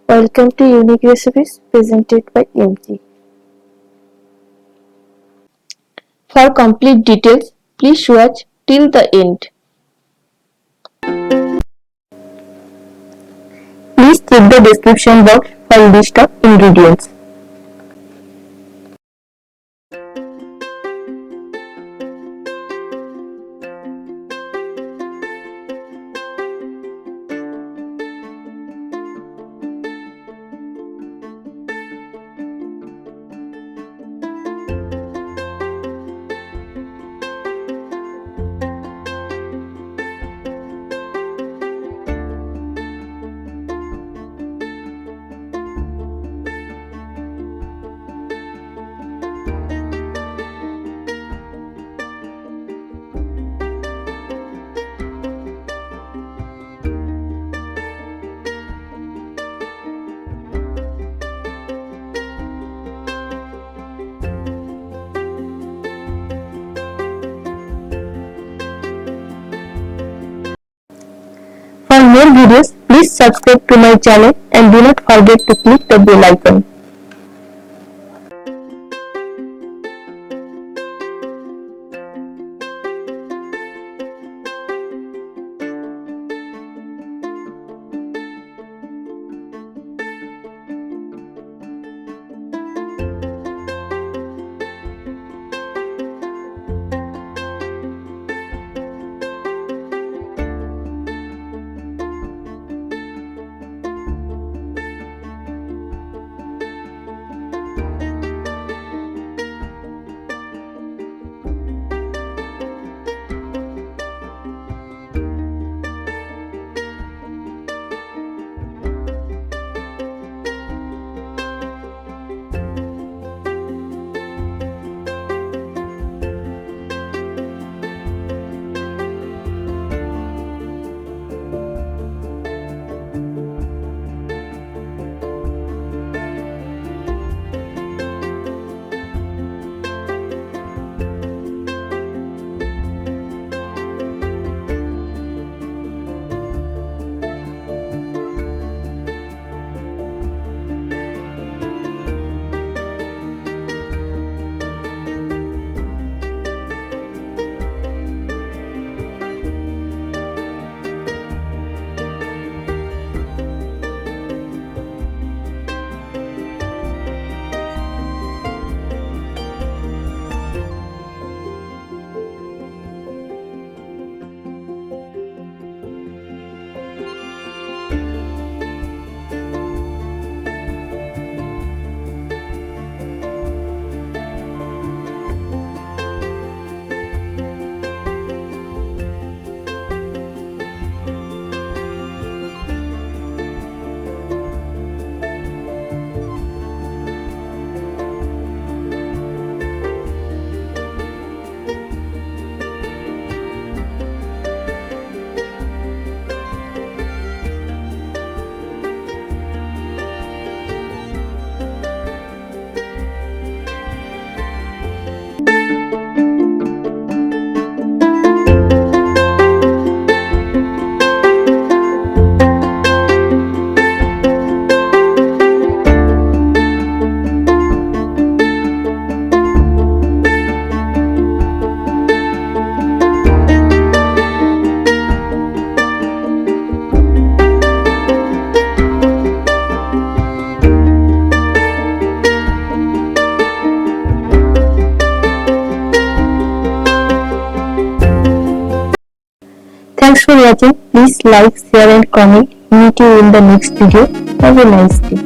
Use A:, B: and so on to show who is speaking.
A: Welcome to Unique Recipes presented by MG. For complete details, please watch till the end. Please check the description box for list of ingredients. For more videos, please subscribe to my channel and do not forget to click the bell icon. Thanks for watching. Please like, share and comment. Meet you in the next video. Have a nice day.